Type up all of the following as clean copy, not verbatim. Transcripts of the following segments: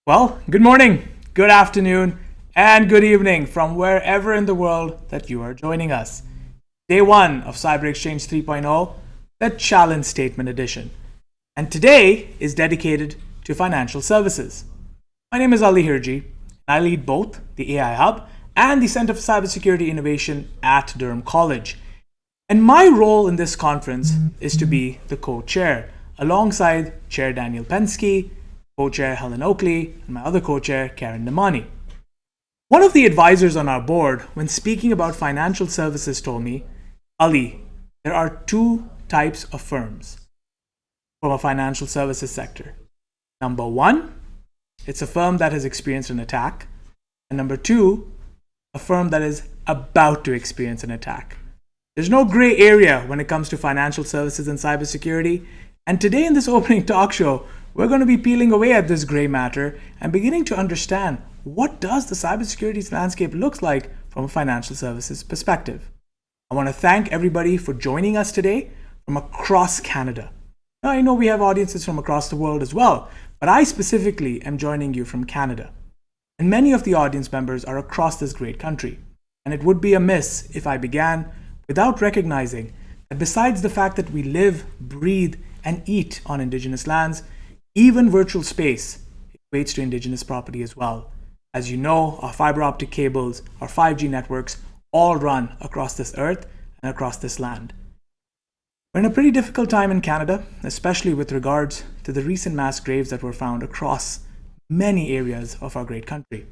Well, good morning, good afternoon, and good evening from wherever in the world that you are joining us. Day one of siberXchange 3.0, the Challenge Statement Edition. And today is dedicated to financial services. My name is Ali Hirji, and I lead both the AI Hub and the Center for Cybersecurity Innovation at Durham College. And my role in this conference is to be the co-chair, alongside Chair Daniel Pensky, co-chair Helen Oakley, and my other co-chair Karen Nemani. One of the advisors on our board, when speaking about financial services, told me, Ali, there are two types of firms from a financial services sector. Number one, it's a firm that has experienced an attack. And number two, a firm that is about to experience an attack. There's no gray area when it comes to financial services and cybersecurity. And today in this opening talk show, we're going to be peeling away at this gray matter and beginning to understand what does the cybersecurity landscape look like from a financial services perspective. I want to thank everybody for joining us today from across Canada. Now, I know we have audiences from across the world as well, but I specifically am joining you from Canada. And many of the audience members are across this great country. And it would be amiss if I began without recognizing that besides the fact that we live, breathe, and eat on Indigenous lands, even virtual space equates to Indigenous property as well. As you know, our fiber optic cables, our 5G networks, all run across this earth and across this land. We're in a pretty difficult time in Canada, especially with regards to the recent mass graves that were found across many areas of our great country.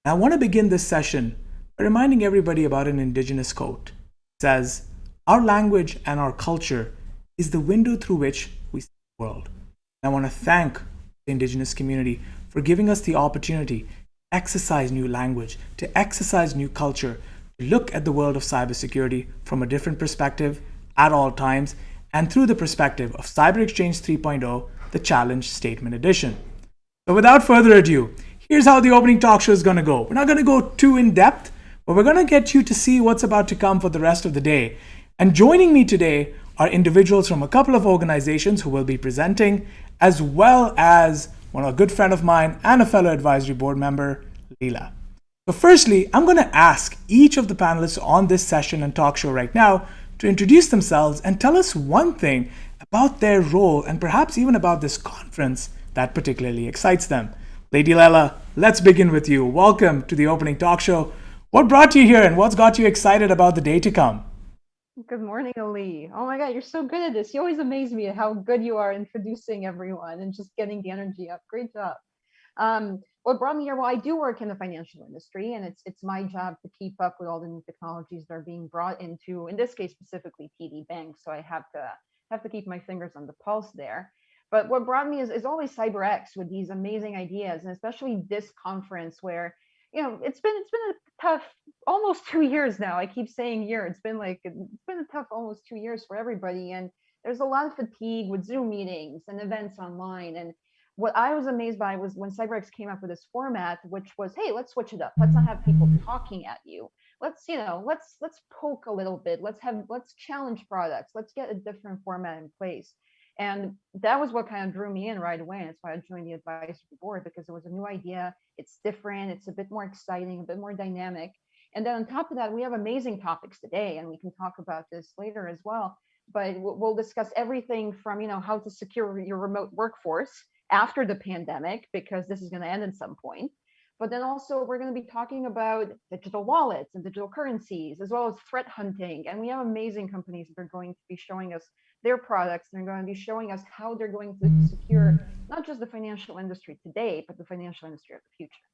And I want to begin this session by reminding everybody about an Indigenous quote. It says, "Our language and our culture is the window through which we see the world." And I want to thank the Indigenous community for giving us the opportunity to exercise new language, to exercise new culture, to look at the world of cybersecurity from a different perspective at all times, and through the perspective of siberXchange 3.0, the Challenge Statement Edition. So without further ado, here's how the opening talk show is going to go. We're not going to go too in depth, but we're going to get you to see what's about to come for the rest of the day. And joining me today are individuals from a couple of organizations who will be presenting, as well as a good friend of mine and a fellow advisory board member, Lela. So firstly, I'm going to ask each of the panelists on this session and talk show right now to introduce themselves and tell us one thing about their role and perhaps even about this conference that particularly excites them. Lady Lela, let's begin with you. Welcome to the opening talk show. What brought you here and what's got you excited about the day to come? Good morning, Ali. Oh my God, you're so good at this. You always amaze me at how good you are introducing everyone and just getting the energy up. Great job. What brought me here? Well, I do work in the financial industry, and it's my job to keep up with all the new technologies that are being brought into, in this case specifically, TD Bank. So I have to keep my fingers on the pulse there. But what brought me is always siberX with these amazing ideas, and especially this conference where it's been a tough almost 2 years now. I keep saying year. It's been a tough almost 2 years for everybody, and there's a lot of fatigue with Zoom meetings and events online. And what I was amazed by was when siberX came up with this format, which was, hey, let's switch it up. Let's not have people talking at you. Let's poke a little bit. Let's challenge products. Let's get a different format in place. And that was what kind of drew me in right away. And that's why I joined the advisory board, because it was a new idea. It's different. It's a bit more exciting, a bit more dynamic. And then on top of that, we have amazing topics today, and we can talk about this later as well. But we'll discuss everything from, how to secure your remote workforce after the pandemic, because this is going to end at some point. But then also we're going to be talking about digital wallets and digital currencies, as well as threat hunting. And we have amazing companies that are going to be showing us their products. They're going to be showing us how they're going to secure not just the financial industry today, but the financial industry of the future.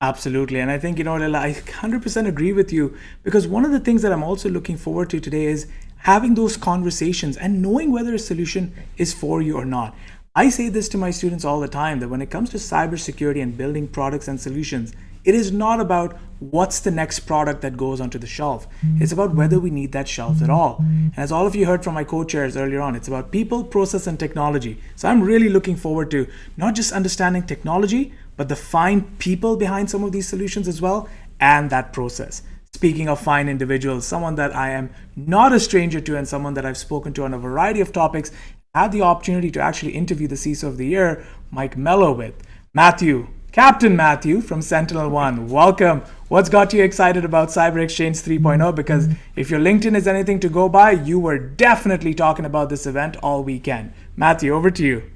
Absolutely. And I think, Lela, I 100% agree with you, because one of the things that I'm also looking forward to today is having those conversations and knowing whether a solution is for you or not. I say this to my students all the time, that when it comes to cybersecurity and building products and solutions, it is not about what's the next product that goes onto the shelf. It's about whether we need that shelf at all. And as all of you heard from my co-chairs earlier on, it's about people, process, and technology. So I'm really looking forward to not just understanding technology, but the fine people behind some of these solutions as well, and that process. Speaking of fine individuals, someone that I am not a stranger to and someone that I've spoken to on a variety of topics, had the opportunity to actually interview the CISO of the year, Mike Mello with. Matthew, Captain Matthew from SentinelOne. Welcome. What's got you excited about siberXchange 3.0? Because if your LinkedIn is anything to go by, you were definitely talking about this event all weekend. Matthew, over to you.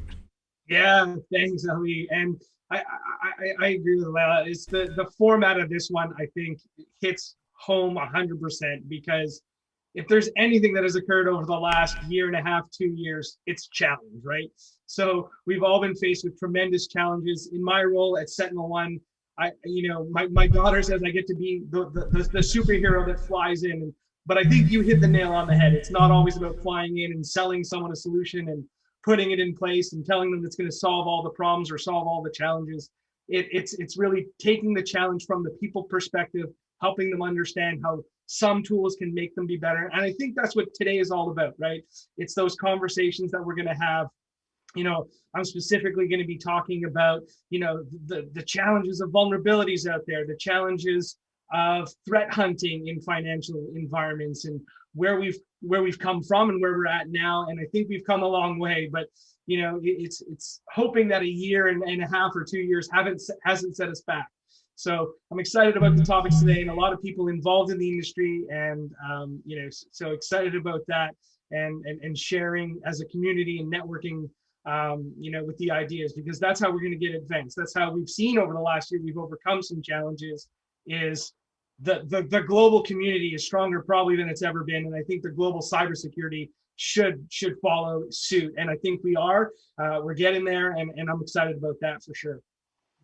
Yeah, thanks, Ali. And I agree with Lela. It's the format of this one, I think, hits home 100% because if there's anything that has occurred over the last year and a half, 2 years, it's challenge, right? So we've all been faced with tremendous challenges. In my role at SentinelOne, my daughter says I get to be the superhero that flies in. But I think you hit the nail on the head. It's not always about flying in and selling someone a solution and putting it in place and telling them it's going to solve all the problems or solve all the challenges. It's really taking the challenge from the people perspective, helping them understand how some tools can make them be better. And I think that's what today is all about, right? It's those conversations that we're going to have. I'm specifically going to be talking about, the challenges of vulnerabilities out there, the challenges of threat hunting in financial environments, and where we've come from and where we're at now. And I think we've come a long way, but it's hoping that a year and a half or 2 years hasn't set us back. So I'm excited about the topics today, and a lot of people involved in the industry, and so excited about that, and sharing as a community and networking, with the ideas, because that's how we're going to get advanced. That's how we've seen over the last year we've overcome some challenges. Is the global community is stronger probably than it's ever been, and I think the global cybersecurity should follow suit, and I think we are. We're getting there, and I'm excited about that for sure.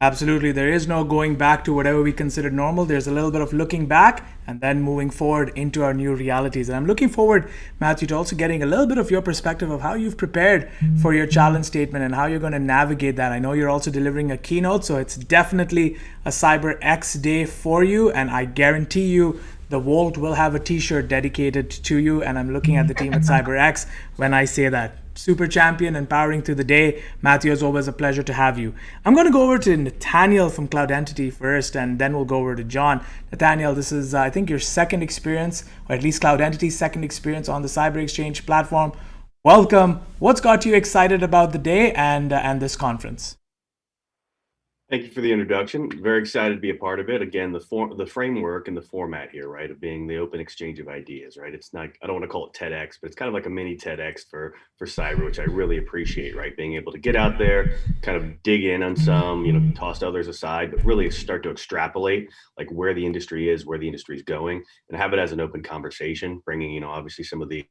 Absolutely. There is no going back to whatever we consider normal. There's a little bit of looking back and then moving forward into our new realities. And I'm looking forward, Matthew, to also getting a little bit of your perspective of how you've prepared for your challenge statement and how you're going to navigate that. I know you're also delivering a keynote, so it's definitely a siberX day for you. And I guarantee you the Vault will have a t-shirt dedicated to you. And I'm looking at the team at siberX when I say that. Super champion, empowering through the day. Matthew, it's always a pleasure to have you. I'm going to go over to Nathanael from Cloudentity first, and then we'll go over to John. Nathanael, this is, I think, your second experience, or at least Cloudentity's second experience on the siberXchange platform. Welcome. What's got you excited about the day and this conference? Thank you for the introduction. Very excited to be a part of it. Again, the framework and the format here, right, of being the open exchange of ideas, right? It's not, I don't want to call it TEDx, but it's kind of like a mini TEDx for cyber, which I really appreciate, right? Being able to get out there, kind of dig in on some, toss others aside, but really start to extrapolate like where the industry is, where the industry is going, and have it as an open conversation, bringing, obviously some of the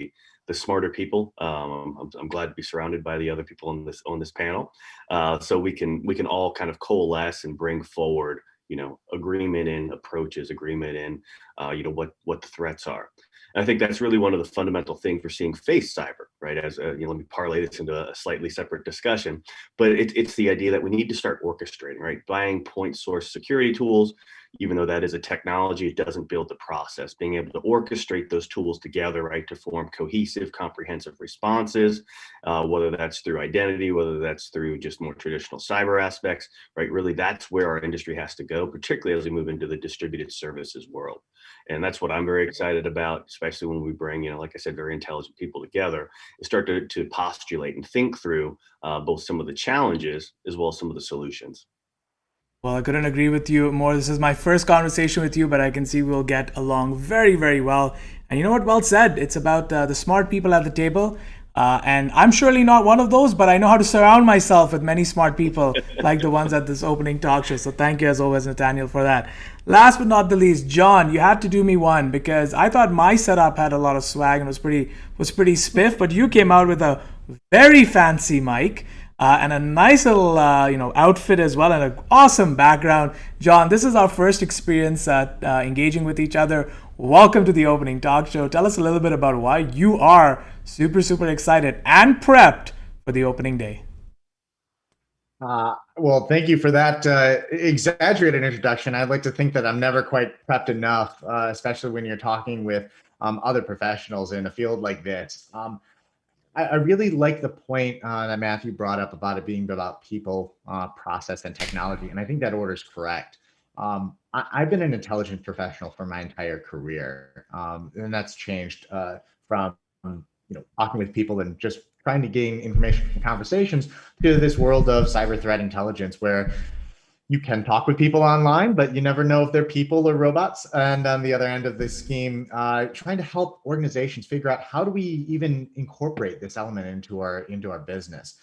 smarter people. I'm glad to be surrounded by the other people on this panel, so we can all kind of coalesce and bring forward, agreement in approaches, agreement in, what the threats are. And I think that's really one of the fundamental things we're seeing face cyber, right? As let me parlay this into a slightly separate discussion, but it's the idea that we need to start orchestrating, right? Buying point source security tools, even though that is a technology, it doesn't build the process. Being able to orchestrate those tools together, right, to form cohesive, comprehensive responses, whether that's through identity, whether that's through just more traditional cyber aspects, right? Really, that's where our industry has to go, particularly as we move into the distributed services world. And that's what I'm very excited about, especially when we bring, like I said, very intelligent people together and start to postulate and think through both some of the challenges as well as some of the solutions. Well, I couldn't agree with you more. This is my first conversation with you, but I can see we'll get along very, very well. And you know what? Well said. It's about the smart people at the table. And I'm surely not one of those, but I know how to surround myself with many smart people like the ones at this opening talk show. So thank you as always, Nathanael, for that. Last but not the least, John, you had to do me one because I thought my setup had a lot of swag and was pretty spiff, but you came out with a very fancy mic. And a nice little, outfit as well, and an awesome background. John, this is our first experience at engaging with each other. Welcome to the opening talk show. Tell us a little bit about why you are super, super excited and prepped for the opening day. Well, thank you for that exaggerated introduction. I'd like to think that I'm never quite prepped enough, especially when you're talking with other professionals in a field like this. I really like the point that Matthew brought up about it being about people, process, and technology, and I think that order is correct. I've been an intelligence professional for my entire career, and that's changed from talking with people and just trying to gain information from conversations to this world of cyber threat intelligence where you can talk with people online, but you never know if they're people or robots. And on the other end of this scheme, trying to help organizations figure out how do we even incorporate this element into our business.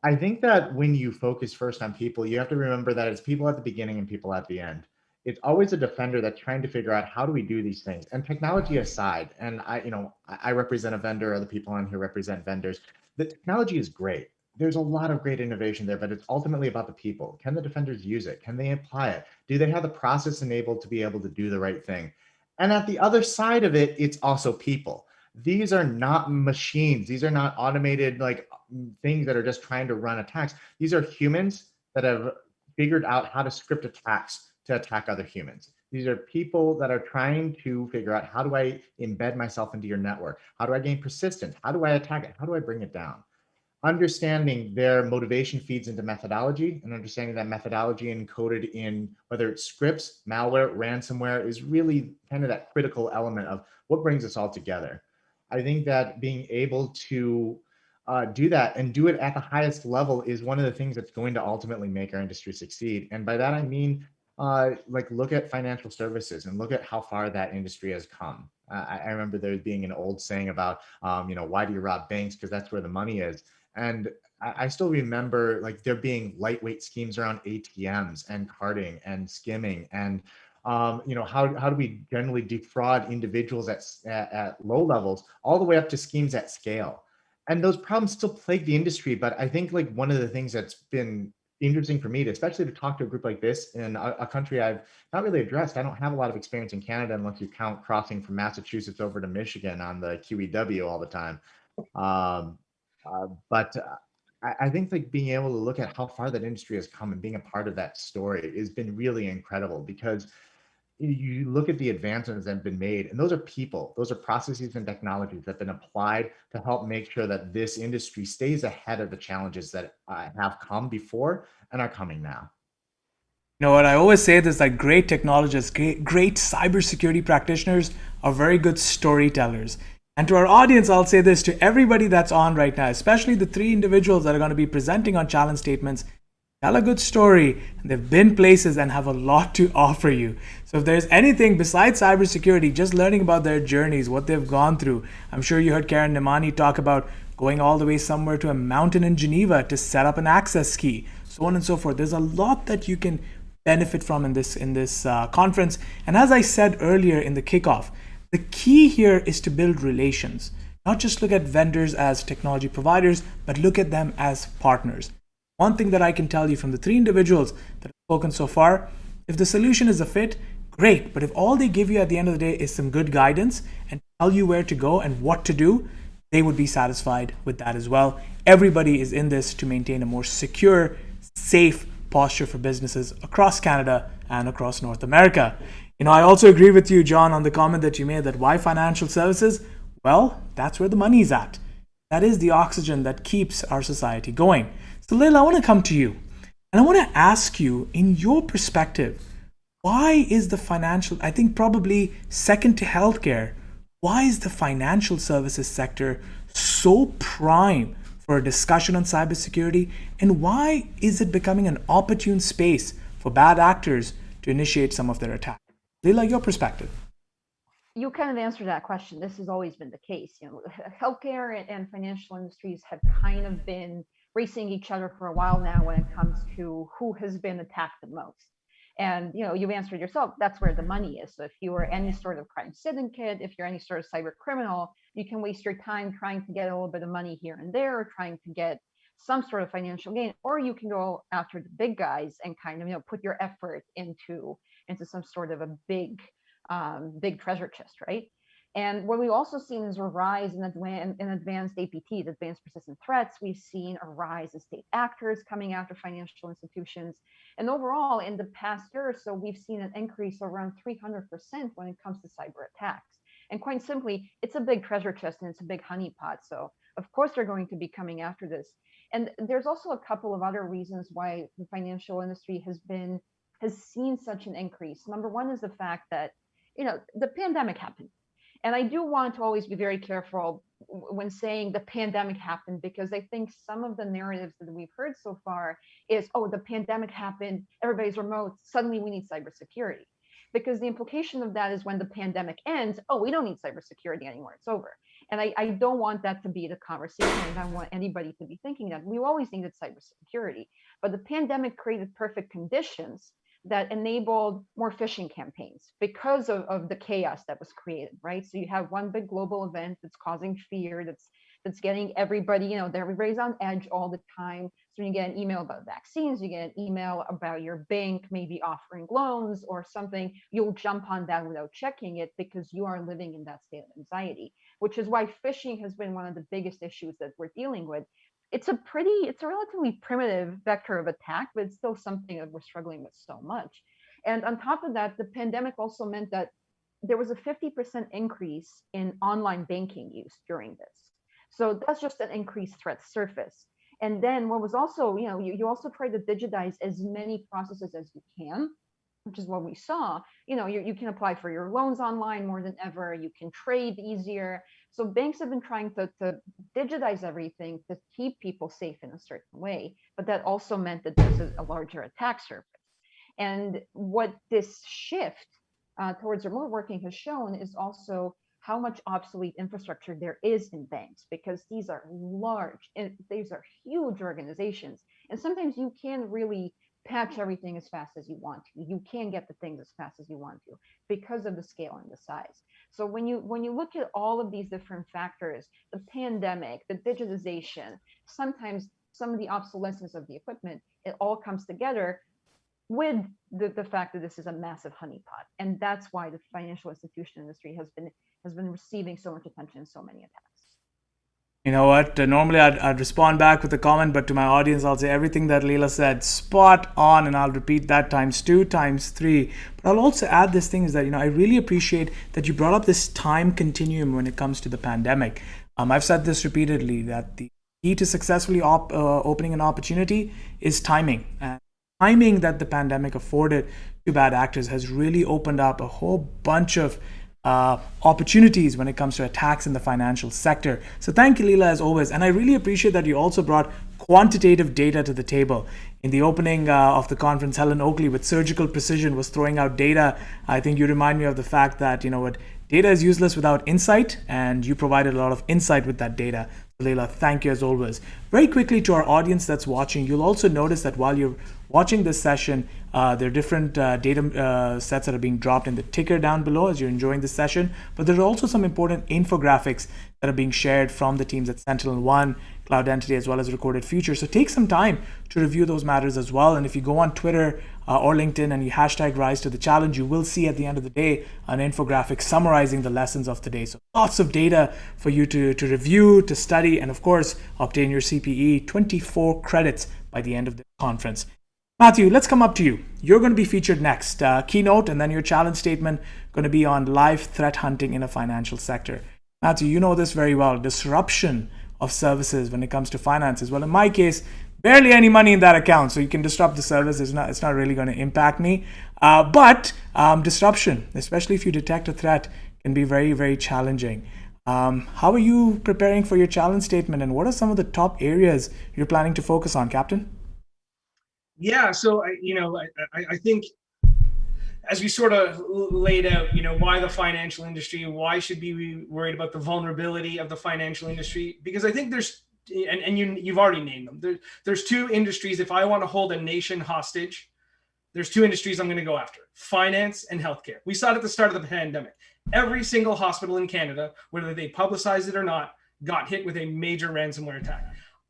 I think that when you focus first on people, you have to remember that it's people at the beginning and people at the end. It's always a defender that's trying to figure out how do we do these things. And technology aside, and I represent a vendor, other people on here represent vendors. The technology is great. There's a lot of great innovation there, but it's ultimately about the people. Can the defenders use it? Can they apply it? Do they have the process enabled to be able to do the right thing? And at the other side of it, it's also people. These are not machines. These are not automated things that are just trying to run attacks. These are humans that have figured out how to script attacks to attack other humans. These are people that are trying to figure out, how do I embed myself into your network? How do I gain persistence? How do I attack it? How do I bring it down? Understanding their motivation feeds into methodology, and understanding that methodology encoded in whether it's scripts, malware, ransomware is really kind of that critical element of what brings us all together. I think that being able to do that and do it at the highest level is one of the things that's going to ultimately make our industry succeed. And by that, I mean, look at financial services and look at how far that industry has come. I remember there being an old saying about, why do you rob banks? Because that's where the money is. And I still remember there being lightweight schemes around ATMs and carding and skimming and how do we generally defraud individuals at low levels all the way up to schemes at scale. And those problems still plague the industry. But I think one of the things that's been interesting for me especially to talk to a group like this in a country I've not really addressed. I don't have a lot of experience in Canada unless you count crossing from Massachusetts over to Michigan on the QEW all the time. But I think being able to look at how far that industry has come and being a part of that story has been really incredible, because you look at the advancements that have been made, and those are people, those are processes and technologies that have been applied to help make sure that this industry stays ahead of the challenges that have come before and are coming now. You know what, I always say this, like great technologists, great cybersecurity practitioners are very good storytellers. And to our audience, I'll say this to everybody that's on right now, especially the three individuals that are going to be presenting on challenge statements. Tell a good story, and they've been places and have a lot to offer you. So if there's anything besides cybersecurity, just learning about their journeys, what they've gone through. I'm sure you heard Karen Nemani talk about going all the way somewhere to a mountain in Geneva to set up an access key, so on and so forth. There's a lot that you can benefit from in this conference. And as I said earlier in the kickoff, the key here is to build relations. Not just look at vendors as technology providers, but look at them as partners. One thing that I can tell you from the three individuals that have spoken so far, if the solution is a fit, great. But if all they give you at the end of the day is some good guidance and tell you where to go and what to do, they would be satisfied with that as well. Everybody is in this to maintain a more secure, safe posture for businesses across Canada and across North America. I also agree with you, John, on the comment that you made that why financial services? Well, that's where the money's at. That is the oxygen that keeps our society going. So Lela, I want to come to you and I want to ask you, in your perspective, why is the financial, I think probably second to healthcare, why is the financial services sector so prime for a discussion on cybersecurity, and why is it becoming an opportune space for bad actors to initiate some of their attacks? Lela, your perspective. You kind of answered that question. This has always been the case. Healthcare and financial industries have kind of been racing each other for a while now when it comes to who has been attacked the most. And you've answered yourself, that's where the money is. So if you are any sort of crime syndicate, if you're any sort of cyber criminal, you can waste your time trying to get a little bit of money here and there, or trying to get some sort of financial gain, or you can go after the big guys and kind of put your effort into some sort of a big treasure chest, right? And what we've also seen is a rise in advanced APTs, advanced persistent threats. We've seen a rise of state actors coming after financial institutions. And overall, in the past year or so, we've seen an increase of around 300% when it comes to cyber attacks. And quite simply, it's a big treasure chest and it's a big honeypot. So of course, they're going to be coming after this. And there's also a couple of other reasons why the financial industry has seen such an increase. Number one is the fact that the pandemic happened. And I do want to always be very careful when saying the pandemic happened, because I think some of the narratives that we've heard so far is, oh, the pandemic happened, everybody's remote, suddenly we need cybersecurity. Because the implication of that is when the pandemic ends, oh, we don't need cybersecurity anymore, it's over. And I don't want that to be the conversation. I don't want anybody to be thinking that. We always needed cybersecurity, but the pandemic created perfect conditions that enabled more phishing campaigns because of the chaos that was created, right? So you have one big global event that's causing fear, that's getting everybody, everybody's on edge all the time. So you get an email about vaccines, you get an email about your bank maybe offering loans or something, you'll jump on that without checking it because you are living in that state of anxiety, which is why phishing has been one of the biggest issues that we're dealing with. It's a relatively primitive vector of attack, but it's still something that we're struggling with so much. And on top of that, the pandemic also meant that there was a 50% increase in online banking use during this. So that's just an increased threat surface. And then what was also, you also try to digitize as many processes as you can, which is what we saw. You can apply for your loans online more than ever. You can trade easier. So banks have been trying to digitize everything to keep people safe in a certain way. But that also meant that there's a larger attack surface. And what this shift towards remote working has shown is also how much obsolete infrastructure there is in banks, because these are large and these are huge organizations. And sometimes you can really patch everything as fast as you want to. You can get the things as fast as you want to because of the scale and the size. So when you look at all of these different factors, the pandemic, the digitization, sometimes some of the obsolescence of the equipment, it all comes together with the fact that this is a massive honeypot. And that's why the financial institution industry has been receiving so much attention in so many attacks. You know what? Normally I'd respond back with a comment, but to my audience, I'll say everything that Lela said, spot on, and I'll repeat that times 2, times 3. But I'll also add this thing is that, I really appreciate that you brought up this time continuum when it comes to the pandemic. I've said this repeatedly, that the key to successfully opening an opportunity is timing. And timing that the pandemic afforded to bad actors has really opened up a whole bunch of opportunities when it comes to attacks in the financial sector. So thank you, Lela, as always. And I really appreciate that you also brought quantitative data to the table. In the opening of the conference, Helen Oakley, with surgical precision, was throwing out data. I think you remind me of the fact that, data is useless without insight, and you provided a lot of insight with that data. So Lela, thank you as always. Very quickly, to our audience that's watching, you'll also notice that while you're watching this session, there are different data sets that are being dropped in the ticker down below as you're enjoying this session. But there are also some important infographics that are being shared from the teams at SentinelOne, Cloudentity, as well as Recorded Future. So take some time to review those matters as well. And if you go on Twitter or LinkedIn and you hashtag Rise to the Challenge, you will see at the end of the day an infographic summarizing the lessons of today. So lots of data for you to review, to study, and of course, obtain your CPE 24 credits by the end of the conference. Matthew, let's come up to you. You're going to be featured next. Keynote and then your challenge statement going to be on live threat hunting in a financial sector. Matthew, you know this very well. Disruption of services when it comes to finances. Well, in my case, barely any money in that account, so you can disrupt the service. It's not really going to impact me. But disruption, especially if you detect a threat, can be very, very challenging. How are you preparing for your challenge statement, and what are some of the top areas you're planning to focus on, Captain? Yeah, so I think as we sort of laid out, why the financial industry, why should we be worried about the vulnerability of the financial industry? Because I think there's, and you've already named them. There's two industries. If I want to hold a nation hostage, there's two industries I'm going to go after: finance and healthcare. We saw it at the start of the pandemic. Every single hospital in Canada, whether they publicized it or not, got hit with a major ransomware attack.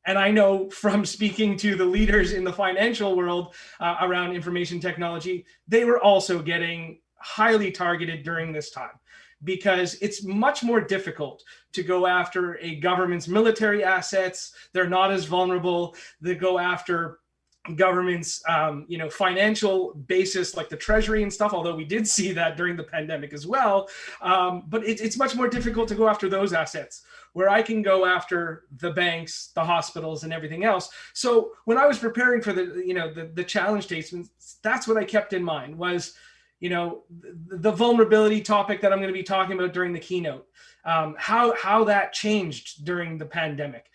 And I know from speaking to the leaders in the financial world around information technology, they were also getting highly targeted during this time, because it's much more difficult to go after a government's military assets. They're not as vulnerable. They go after government's financial basis, like the treasury and stuff, although we did see that during the pandemic as well. But it's much more difficult to go after those assets, where I can go after the banks, the hospitals, and everything else. So when I was preparing for the challenge statements, that's what I kept in mind was, the vulnerability topic that I'm going to be talking about during the keynote, how that changed during the pandemic.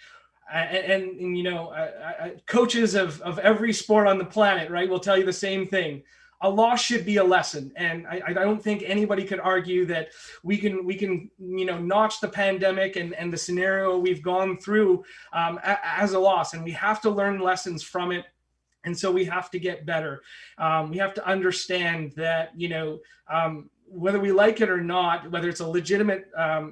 Coaches of every sport on the planet, right, will tell you the same thing. A loss should be a lesson, and I don't think anybody could argue that we can notch the pandemic and the scenario we've gone through as a loss, and we have to learn lessons from it. And so we have to get better. We have to understand that whether we like it or not, whether it's a legitimate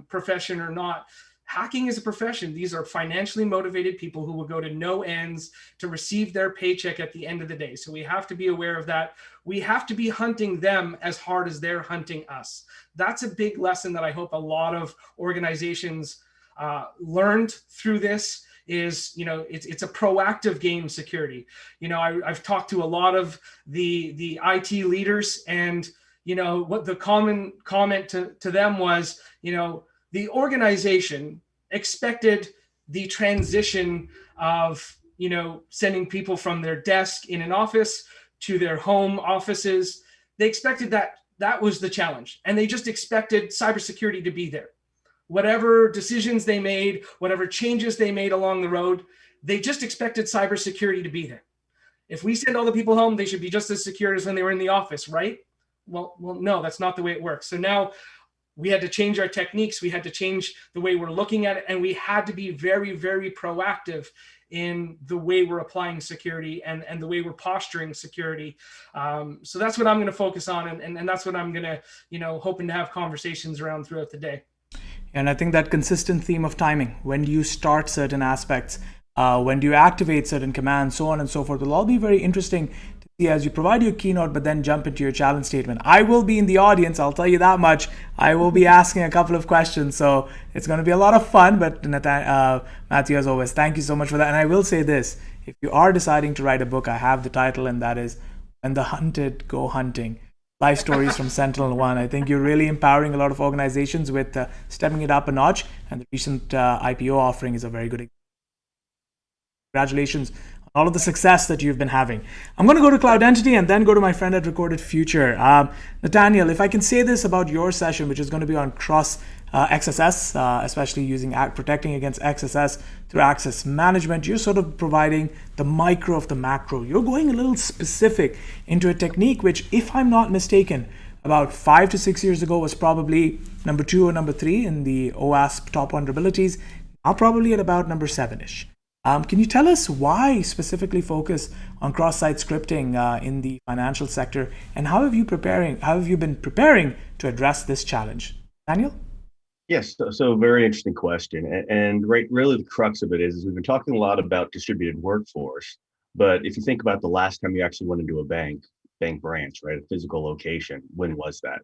profession or not, hacking is a profession. These are financially motivated people who will go to no ends to receive their paycheck at the end of the day. So we have to be aware of that. We have to be hunting them as hard as they're hunting us. That's a big lesson that I hope a lot of organizations learned through this. Is it's a proactive game security. I've talked to a lot of the IT leaders, and what the common comment to them was, the organization expected the transition of, sending people from their desk in an office to their home offices. They expected that was the challenge. And they just expected cybersecurity to be there. Whatever decisions they made, whatever changes they made along the road, they just expected cybersecurity to be there. If we send all the people home, they should be just as secure as when they were in the office, right? Well, no, that's not the way it works. So now we had to change our techniques. We had to change the way we're looking at it. And we had to be very, very proactive in the way we're applying security and the way we're posturing security. So that's what I'm going to focus on. And that's what I'm going to, hoping to have conversations around throughout the day. And I think that consistent theme of timing, when do you start certain aspects, when do you activate certain commands, so on and so forth, will all be very interesting to see as you provide your keynote, but then jump into your challenge statement. I will be in the audience, I'll tell you that much. I will be asking a couple of questions, so it's going to be a lot of fun. But Matthew, as always, thank you so much for that. And I will say this, if you are deciding to write a book, I have the title, and that is When the Hunted Go Hunting. Life stories from SentinelOne. I think you're really empowering a lot of organizations with stepping it up a notch, and the recent IPO offering is a very good example. Congratulations on all of the success that you've been having. I'm going to go to Cloudentity and then go to my friend at Recorded Future. Nathanael, if I can say this about your session, which is going to be on cross XSS, especially using protecting against XSS through access management, you're sort of providing the micro of the macro. You're going a little specific into a technique which, if I'm not mistaken, about 5 to 6 years ago was probably number 2 or number 3 in the OWASP top vulnerabilities, now probably at about number 7-ish. Can you tell us why specifically focus on cross-site scripting in the financial sector, and how have you been preparing to address this challenge? Daniel? Yes, so very interesting question. And right, really the crux of it is we've been talking a lot about distributed workforce, but if you think about the last time you actually went into a bank branch, right, a physical location, when was that?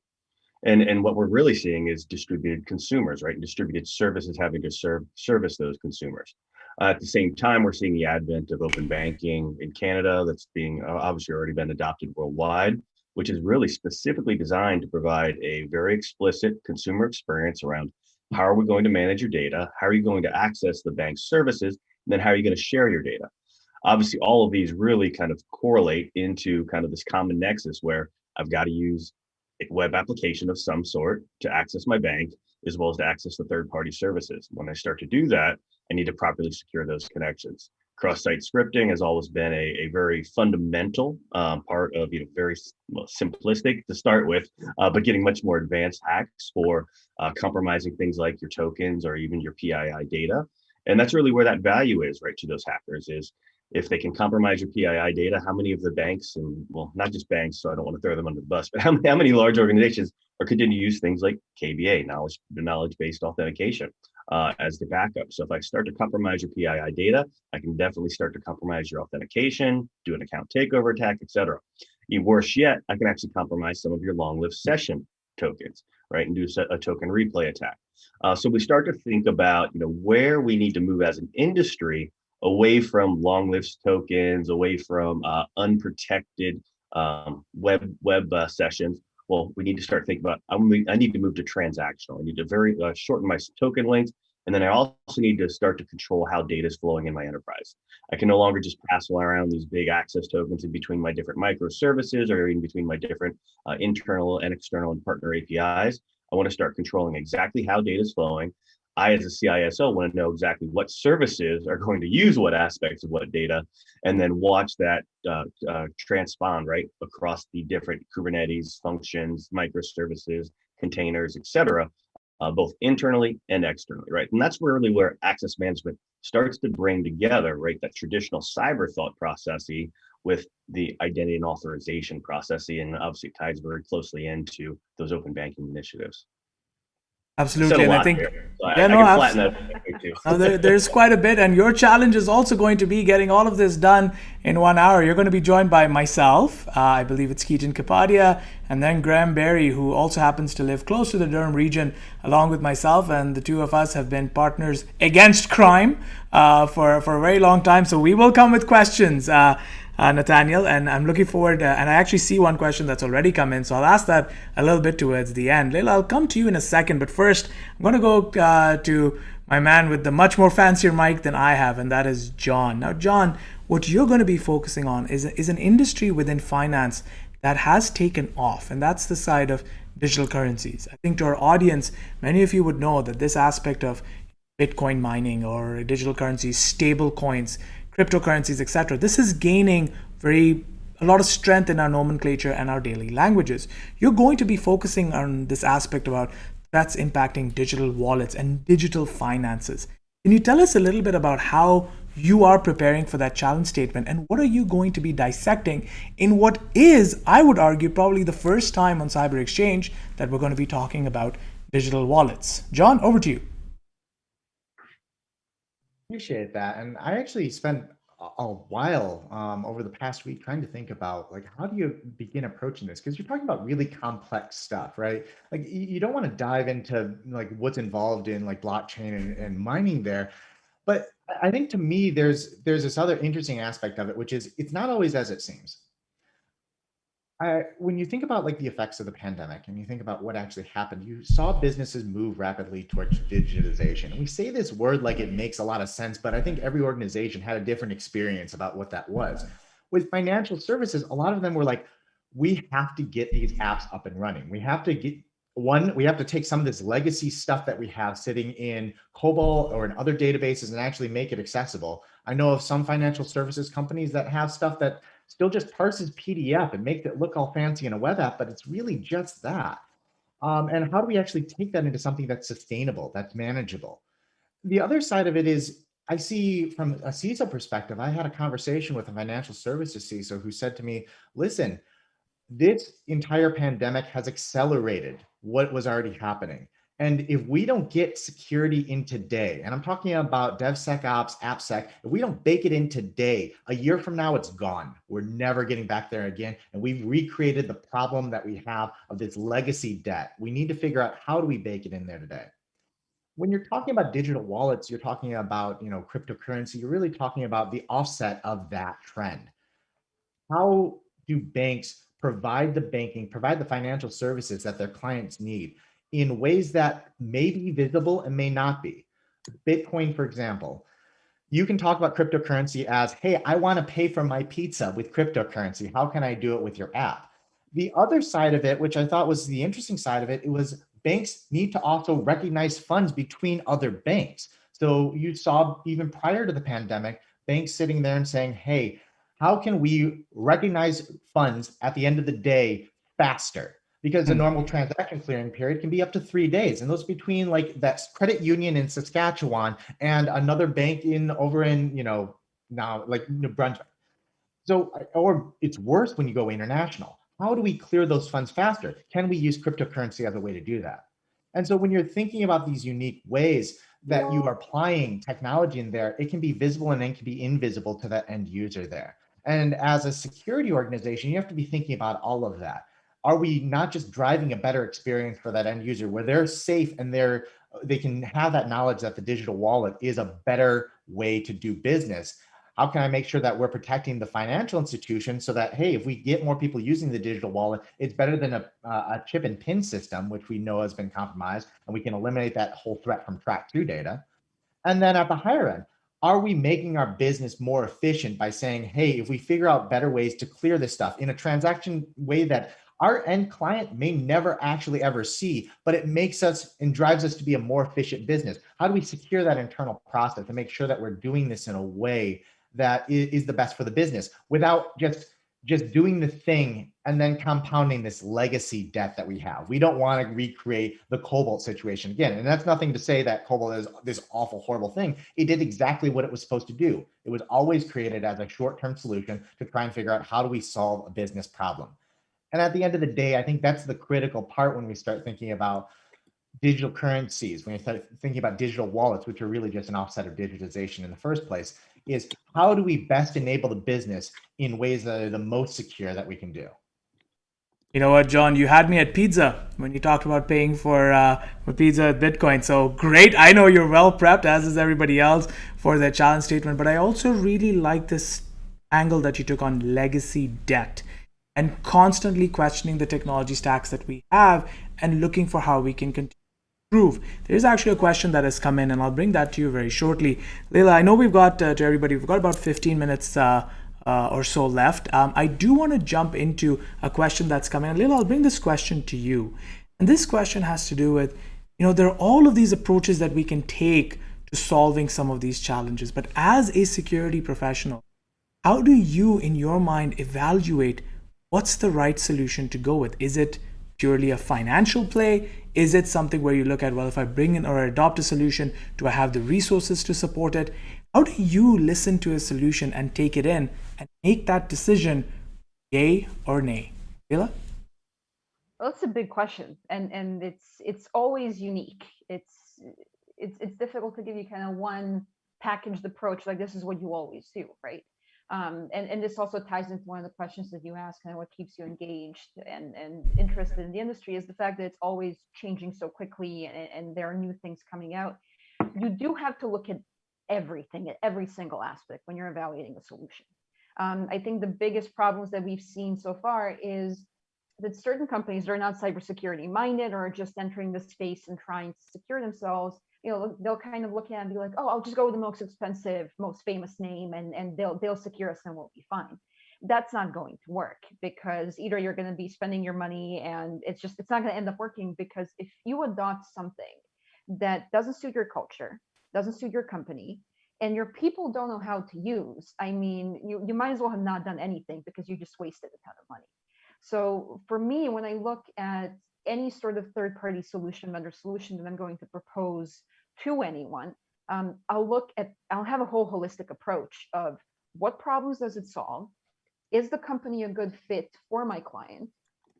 And what we're really seeing is distributed consumers, right, and distributed services having to service those consumers. At the same time, we're seeing the advent of open banking in Canada that's being obviously already been adopted worldwide, which is really specifically designed to provide a very explicit consumer experience around how are we going to manage your data, how are you going to access the bank's services, and then how are you going to share your data. Obviously, all of these really kind of correlate into kind of this common nexus where I've got to use a web application of some sort to access my bank, as well as to access the third-party services. When I start to do that, I need to properly secure those connections. Cross-site scripting has always been a very fundamental part of, very simplistic to start with, but getting much more advanced hacks for compromising things like your tokens or even your PII data. And that's really where that value is, right, to those hackers, is if they can compromise your PII data, how many of the banks, and well, not just banks, so I don't want to throw them under the bus, but how many large organizations are continuing to use things like KBA, knowledge-based authentication, as the backup. So if I start to compromise your PII data, I can definitely start to compromise your authentication, do an account takeover attack, et cetera. Even worse yet, I can actually compromise some of your long-lived session tokens, right, and do a token replay attack. So we start to think about, where we need to move as an industry away from long-lived tokens, away from unprotected web sessions. Well, we need to start thinking about, I need to move to transactional. I need to shorten my token length And then I also need to start to control how data is flowing in my enterprise. I can no longer just pass around these big access tokens in between my different microservices or in between my different internal and external and partner APIs. I want to start controlling exactly how data is flowing. I, as a CISO, want to know exactly what services are going to use what aspects of what data, and then watch that transpond right across the different Kubernetes functions, microservices, containers, etc., both internally and externally, right? And that's really where access management starts to bring together, right, that traditional cyber thought processing with the identity and authorization processing, and obviously it ties very closely into those open banking initiatives. Absolutely, and I think, I can flatten that too. There's quite a bit, and your challenge is also going to be getting all of this done in 1 hour. You're going to be joined by myself, I believe it's Keaton Kapadia, and then Graham Berry, who also happens to live close to the Durham region, along with myself, and the two of us have been partners against crime for a very long time. So we will come with questions, Nathaniel, and I'm looking forward, and I actually see one question that's already come in, so I'll ask that a little bit towards the end. Lela, I'll come to you in a second, but first I'm going to go to my man with the much more fancier mic than I have, and that is John. Now, John, what you're going to be focusing on is an industry within finance that has taken off, and that's the side of digital currencies. I think to our audience, many of you would know that this aspect of Bitcoin mining or digital currencies, stable coins, cryptocurrencies, etc. This is gaining a lot of strength in our nomenclature and our daily languages. You're going to be focusing on this aspect about threats impacting digital wallets and digital finances. Can you tell us a little bit about how you are preparing for that challenge statement, and what are you going to be dissecting in what is, I would argue, probably the first time on siberXchange that we're going to be talking about digital wallets? John, over to you. Appreciate that. And I actually spent a while over the past week trying to think about, like, how do you begin approaching this? Because you're talking about really complex stuff, right? Like, you don't want to dive into like what's involved in like blockchain and mining there. But I think to me, there's this other interesting aspect of it, which is it's not always as it seems. When you think about like the effects of the pandemic and you think about what actually happened, you saw businesses move rapidly towards digitization. And we say this word like it makes a lot of sense, but I think every organization had a different experience about what that was. With financial services, a lot of them were like, we have to get these apps up and running. We have to take some of this legacy stuff that we have sitting in COBOL or in other databases and actually make it accessible. I know of some financial services companies that have stuff that still just parses PDF and makes it look all fancy in a web app, but it's really just that. And how do we actually take that into something that's sustainable, that's manageable? The other side of it is, I see from a CISO perspective, I had a conversation with a financial services CISO who said to me, listen, this entire pandemic has accelerated what was already happening. And if we don't get security in today, and I'm talking about DevSecOps, AppSec, if we don't bake it in today, a year from now, it's gone. We're never getting back there again. And we've recreated the problem that we have of this legacy debt. We need to figure out, how do we bake it in there today? When you're talking about digital wallets, you're talking about, cryptocurrency, you're really talking about the offset of that trend. How do banks provide the financial services that their clients need in ways that may be visible and may not be? Bitcoin, for example, you can talk about cryptocurrency as, hey, I want to pay for my pizza with cryptocurrency. How can I do it with your app? The other side of it, which I thought was the interesting side of it, it was banks need to also recognize funds between other banks. So you saw even prior to the pandemic, banks sitting there and saying, hey, how can we recognize funds at the end of the day faster? Because the normal transaction clearing period can be up to 3 days. And those between like that credit union in Saskatchewan and another bank over in, now like New Brunswick. So, or it's worse when you go international. How do we clear those funds faster? Can we use cryptocurrency as a way to do that? And so when you're thinking about these unique ways that you are applying technology in there, it can be visible and then can be invisible to that end user there. And as a security organization, you have to be thinking about all of that. Are we not just driving a better experience for that end user where they're safe and they can have that knowledge that the digital wallet is a better way to do business? How can I make sure that we're protecting the financial institution so that, hey, if we get more people using the digital wallet, it's better than a chip and pin system, which we know has been compromised, and we can eliminate that whole threat from track-through data. And then at the higher end, are we making our business more efficient by saying, hey, if we figure out better ways to clear this stuff in a transaction way that our end client may never actually ever see, but it makes us and drives us to be a more efficient business? How do we secure that internal process and make sure that we're doing this in a way that is the best for the business without just doing the thing and then compounding this legacy debt that we have? We don't want to recreate the Cobalt situation again. And that's nothing to say that Cobalt is this awful, horrible thing. It did exactly what it was supposed to do. It was always created as a short-term solution to try and figure out how do we solve a business problem. And at the end of the day, I think that's the critical part when we start thinking about digital currencies, when you start thinking about digital wallets, which are really just an offset of digitization in the first place, is how do we best enable the business in ways that are the most secure that we can do? You know what, John, you had me at pizza when you talked about paying for pizza at Bitcoin. So great. I know you're well prepped, as is everybody else, for their challenge statement. But I also really like this angle that you took on legacy debt and constantly questioning the technology stacks that we have and looking for how we can continue to improve. There's actually a question that has come in, and I'll bring that to you very shortly. Lela, I know we've got, to everybody, we've got about 15 minutes or so left. I do want to jump into a question that's coming. And Lela, I'll bring this question to you. And this question has to do with, there are all of these approaches that we can take to solving some of these challenges. But as a security professional, how do you, in your mind, evaluate what's the right solution to go with? Is it purely a financial play? Is it something where you look at, well, if I bring in or adopt a solution, do I have the resources to support it? How do you listen to a solution and take it in and make that decision, yay or nay? Lela? Well, that's a big question, and it's always unique. It's difficult to give you kind of one packaged approach, like this is what you always do, right? And this also ties into one of the questions that you asked, kind of what keeps you engaged and interested in the industry, is the fact that it's always changing so quickly and there are new things coming out. You do have to look at everything, at every single aspect when you're evaluating a solution. I think the biggest problems that we've seen so far is that certain companies are not cybersecurity minded or are just entering the space and trying to secure themselves. They'll kind of look at it and be like, oh, I'll just go with the most expensive, most famous name and they'll secure us and we'll be fine. That's not going to work, because either you're going to be spending your money and it's not going to end up working, because if you adopt something that doesn't suit your culture, doesn't suit your company, and your people don't know how to use, I mean, you might as well have not done anything, because you just wasted a ton of money. So for me, when I look at any sort of third-party solution, vendor solution that I'm going to propose to anyone, I'll have a whole holistic approach of what problems does it solve? Is the company a good fit for my client?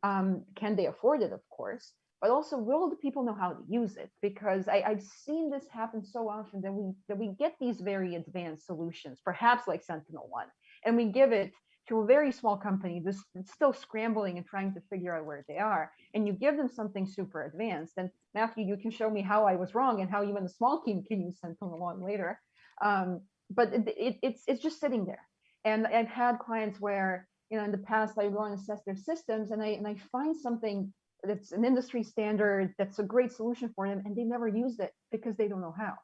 Can they afford it, of course? But also, will the people know how to use it? Because I've seen this happen so often that we get these very advanced solutions, perhaps like SentinelOne, and we give it to a very small company that's still scrambling and trying to figure out where they are. And you give them something super advanced. And Matthew, you can show me how I was wrong and how even a small team can use SentinelOne later. But it's just sitting there. And I've had clients where, in the past, I go and assess their systems and I find something that's an industry standard, that's a great solution for them, and they never used it because they don't know how.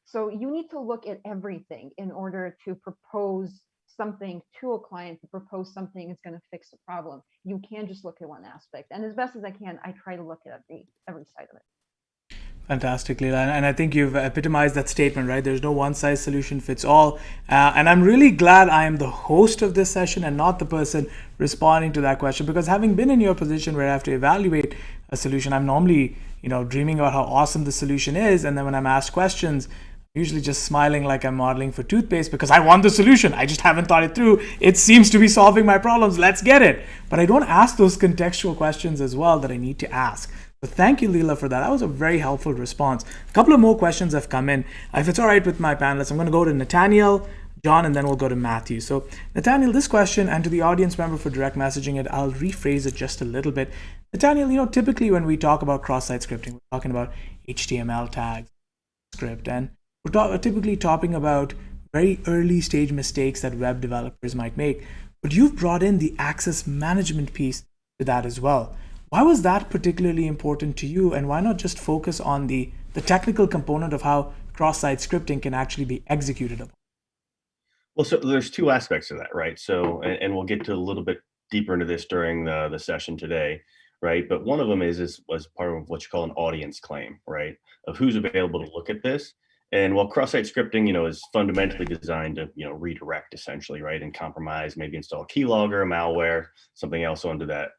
So you need to look at everything in order to propose something to a client, to propose something that's going to fix the problem. You can't just look at one aspect. And as best as I can, I try to look at every side of it. Fantastic, Lela. And I think you've epitomized that statement, right? There's no one size solution fits all. And I'm really glad I am the host of this session and not the person responding to that question, because having been in your position where I have to evaluate a solution, I'm normally, dreaming about how awesome the solution is. And then when I'm asked questions, usually just smiling like I'm modeling for toothpaste, because I want the solution. I just haven't thought it through. It seems to be solving my problems. Let's get it. But I don't ask those contextual questions as well that I need to ask. So thank you, Lela, for that. That was a very helpful response. A couple of more questions have come in. If it's all right with my panelists, I'm going to go to Nathanael, John, and then we'll go to Matthew. So Nathanael, this question, and to the audience member for direct messaging it, I'll rephrase it just a little bit. Nathanael, typically when we talk about cross-site scripting, we're talking about HTML tags, script, and we're typically talking about very early stage mistakes that web developers might make. But you've brought in the access management piece to that as well. Why was that particularly important to you? And why not just focus on the technical component of how cross-site scripting can actually be executed upon? Well, so there's two aspects of that, right? So, and we'll get to a little bit deeper into this during the session today, right? But one of them is was part of what you call an audience claim, right? Of who's available to look at this. And while cross-site scripting, is fundamentally designed to, redirect essentially, right, and compromise, maybe install a keylogger, malware, something else onto that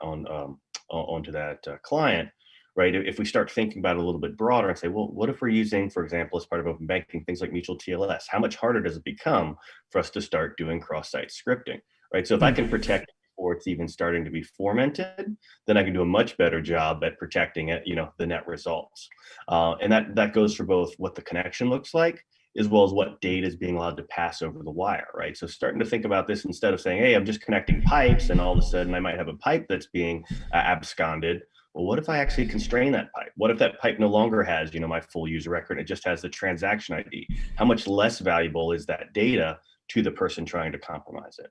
client, right? If we start thinking about it a little bit broader and say, well, what if we're using, for example, as part of open banking, things like mutual TLS? How much harder does it become for us to start doing cross-site scripting, right? So if I can protect it before it's even starting to be fomented, then I can do a much better job at protecting it, the net results. And that goes for both what the connection looks like, as well as what data is being allowed to pass over the wire, right? So starting to think about this instead of saying, hey, I'm just connecting pipes and all of a sudden I might have a pipe that's being absconded. Well, what if I actually constrain that pipe? What if that pipe no longer has, my full user record? It just has the transaction ID. How much less valuable is that data to the person trying to compromise it?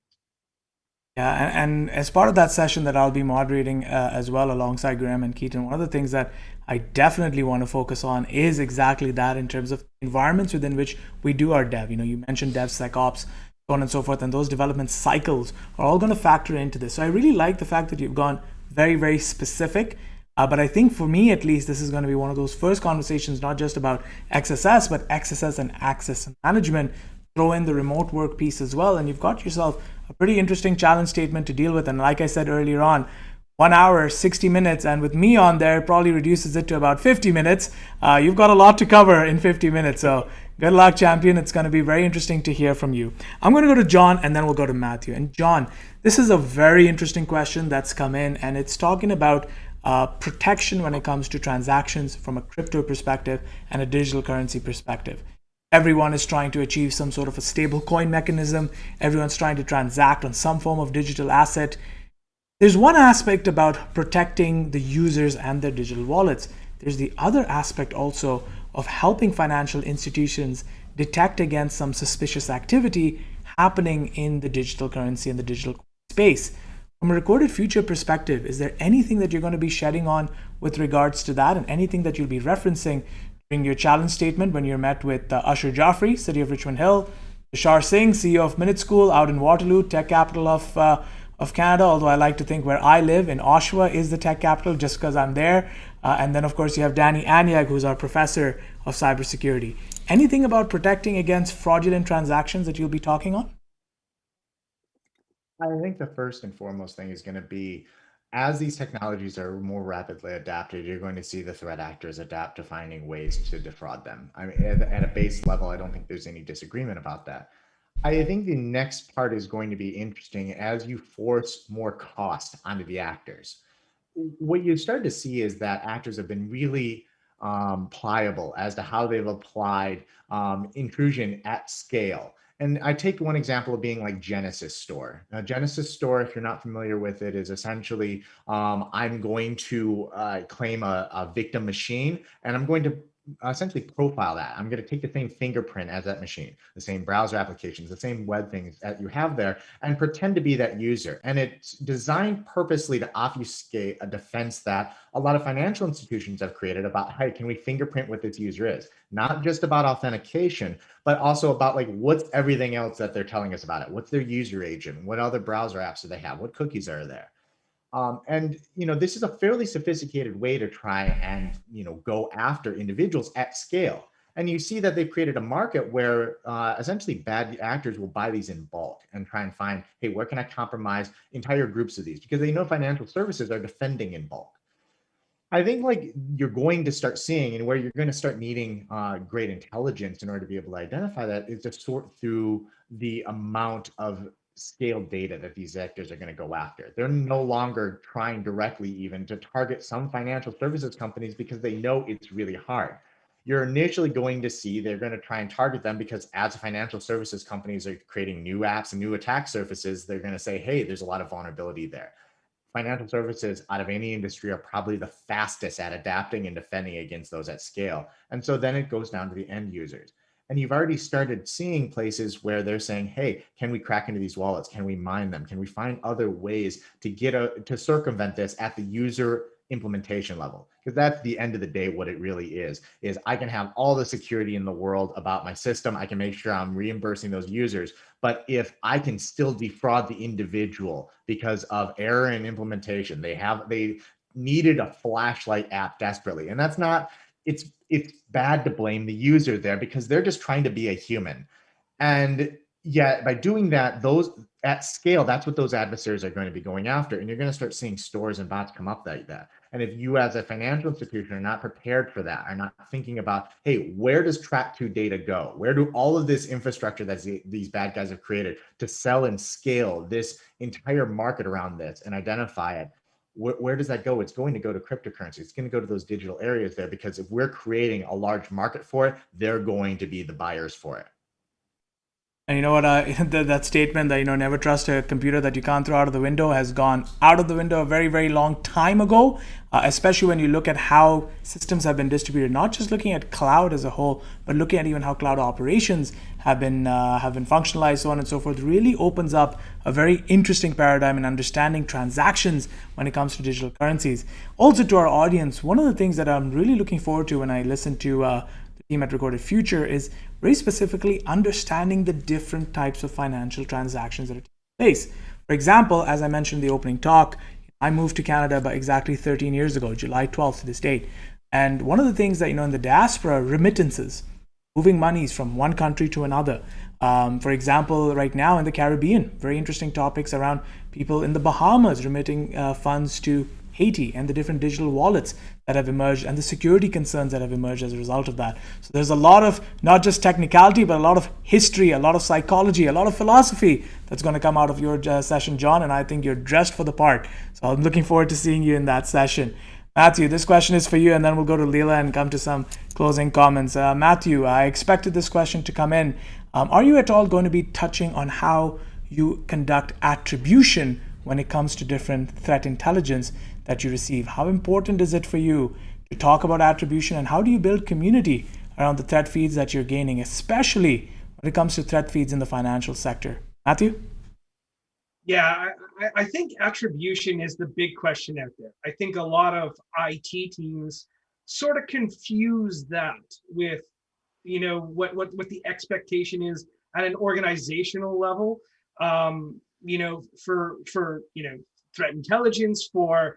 Yeah, and as part of that session that I'll be moderating as well alongside Graham and Keaton, one of the things that I definitely want to focus on is exactly that in terms of environments within which we do our dev. You mentioned DevSecOps, so on and so forth, and those development cycles are all going to factor into this. So I really like the fact that you've gone very, very specific. But I think for me, at least, this is going to be one of those first conversations, not just about XSS, but XSS and access management. Throw in the remote work piece as well, and you've got yourself a pretty interesting challenge statement to deal with. And like I said earlier on, 1 hour, 60 minutes, and with me on there, it probably reduces it to about 50 minutes. You've got a lot to cover in 50 minutes. So good luck, champion. It's going to be very interesting to hear from you. I'm going to go to John, and then we'll go to Matthew. And John, this is a very interesting question that's come in, and it's talking about protection when it comes to transactions from a crypto perspective and a digital currency perspective. Everyone is trying to achieve some sort of a stable coin mechanism. Everyone's trying to transact on some form of digital asset. There's one aspect about protecting the users and their digital wallets. There's the other aspect also of helping financial institutions detect against some suspicious activity happening in the digital currency and the digital space. From a recorded future perspective, is there anything that you're going to be shedding on with regards to that, and anything that you'll be referencing during your challenge statement when you're met with Usher Jaffrey, City of Richmond Hill, Tushar Singh, CEO of Minute School out in Waterloo, tech capital of Canada, although I like to think where I live in Oshawa is the tech capital just because I'm there. And then, of course, you have Danny Anyag, who's our professor of cybersecurity. Anything about protecting against fraudulent transactions that you'll be talking on? I think the first and foremost thing is going to be, as these technologies are more rapidly adapted, you're going to see the threat actors adapt to finding ways to defraud them. I mean, at a base level, I don't think there's any disagreement about that. I think the next part is going to be interesting as you force more cost onto the actors. What you start to see is that actors have been really pliable as to how they've applied intrusion at scale. And I take one example of being like Genesis Store. Now, Genesis Store, if you're not familiar with it, is essentially I'm going to claim a victim machine, and I'm going to essentially profile that. I'm going to take the same fingerprint as that machine, the same browser applications, the same web things that you have there, and pretend to be that user. And it's designed purposely to obfuscate a defense that a lot of financial institutions have created about, hey, can we fingerprint what this user is? Not just about authentication, but also about like what's everything else that they're telling us about it. What's their user agent? What other browser apps do they have? What cookies are there? And this is a fairly sophisticated way to try and go after individuals at scale. And you see that they've created a market where essentially bad actors will buy these in bulk and try and find, hey, where can I compromise entire groups of these? Because they know financial services are defending in bulk. I think like you're going to start seeing, and where you're going to start needing great intelligence in order to be able to identify that, is to sort through the amount of scaled data that these actors are going to go after. They're no longer trying directly even to target some financial services companies because they know it's really hard. You're initially going to see they're going to try and target them because as financial services companies are creating new apps and new attack surfaces, they're going to say, hey, there's a lot of vulnerability there. Financial services out of any industry are probably the fastest at adapting and defending against those at scale. And so then it goes down to the end users. And you've already started seeing places where they're saying, hey, can we crack into these wallets? Can we mine them? Can we find other ways to to circumvent this at the user implementation level, because that's the end of the day what it really is I can have all the security in the world about my system. I can make sure I'm reimbursing those users. But if I can still defraud the individual because of error in implementation, they needed a flashlight app desperately. And that's not, it's bad to blame the user there because they're just trying to be a human. And yet by doing that, those at scale, that's what those adversaries are going to be going after. And you're going to start seeing stores and bots come up like that. And if you as a financial institution are not prepared for that, are not thinking about, hey, where does track2 data go? Where do all of this infrastructure that these bad guys have created to sell and scale this entire market around this and identify it? Where does that go? It's going to go to cryptocurrency. It's going to go to those digital areas there, because if we're creating a large market for it, they're going to be the buyers for it. And you know what, that statement that, never trust a computer that you can't throw out of the window has gone out of the window a very, very long time ago, especially when you look at how systems have been distributed, not just looking at cloud as a whole, but looking at even how cloud operations have been functionalized, so on and so forth. Really opens up a very interesting paradigm in understanding transactions when it comes to digital currencies. Also, to our audience, one of the things that I'm really looking forward to when I listen to the team at Recorded Future is very specifically understanding the different types of financial transactions that are taking place. For example, as I mentioned in the opening talk, I moved to Canada about exactly 13 years ago, July 12th to this date. And one of the things that, in the diaspora, remittances, moving monies from one country to another. For example, right now in the Caribbean, very interesting topics around people in the Bahamas remitting funds to Haiti, and the different digital wallets that have emerged and the security concerns that have emerged as a result of that. So there's a lot of not just technicality, but a lot of history, a lot of psychology, a lot of philosophy that's going to come out of your session, John, and I think you're dressed for the part. So I'm looking forward to seeing you in that session. Matthew, this question is for you, and then we'll go to Lela and come to some closing comments. Matthew, I expected this question to come in. Are you at all going to be touching on how you conduct attribution when it comes to different threat intelligence that you receive? How important is it for you to talk about attribution, and how do you build community around the threat feeds that you're gaining, especially when it comes to threat feeds in the financial sector? Matthew? Yeah, I think attribution is the big question out there. I think a lot of IT teams sort of confuse that with, what the expectation is at an organizational level. For threat intelligence, for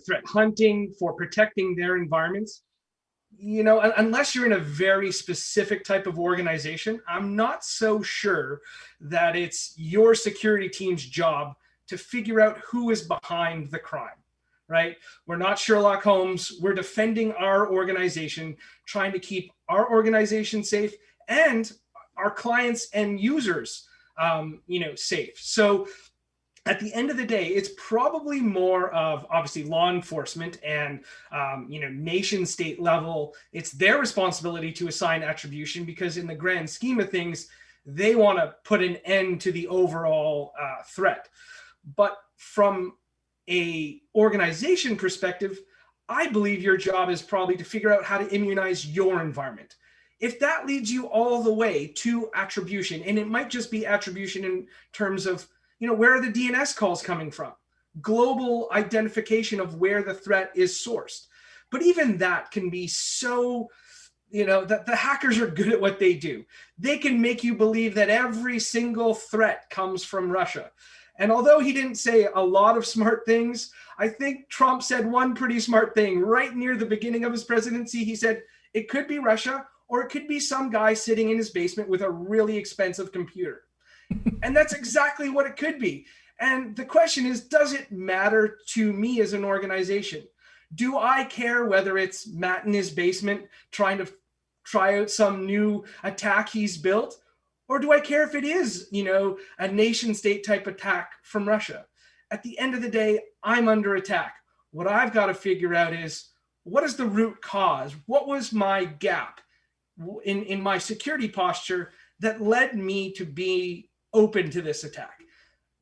threat hunting, for protecting their environments. Unless you're in a very specific type of organization, I'm not so sure that it's your security team's job to figure out who is behind the crime, right? We're not Sherlock Holmes. We're defending our organization, trying to keep our organization safe and our clients and users safe. So at the end of the day, it's probably more of obviously law enforcement and nation state level. It's their responsibility to assign attribution, because in the grand scheme of things, they want to put an end to the overall threat. But from a organization perspective, I believe your job is probably to figure out how to immunize your environment. If that leads you all the way to attribution, and it might just be attribution in terms of, where are the DNS calls coming from? Global identification of where the threat is sourced. But even that can be so, that the hackers are good at what they do. They can make you believe that every single threat comes from Russia. And although he didn't say a lot of smart things, I think Trump said one pretty smart thing right near the beginning of his presidency. He said, it could be Russia, or it could be some guy sitting in his basement with a really expensive computer. And that's exactly what it could be. And the question is, does it matter to me as an organization? Do I care whether it's Matt in his basement trying to try out some new attack he's built? Or do I care if it is, a nation state type attack from Russia? At the end of the day, I'm under attack. What I've got to figure out is, what is the root cause? What was my gap in my security posture that led me to be open to this attack?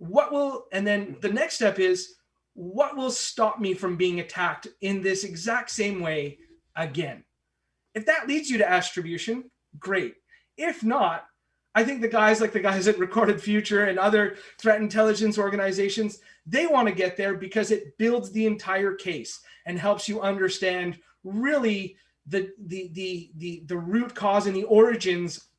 And then the next step is, what will stop me from being attacked in this exact same way again? If that leads you to attribution, great. If not, I think the guys at Recorded Future and other threat intelligence organizations, they want to get there because it builds the entire case and helps you understand really the root cause and the origins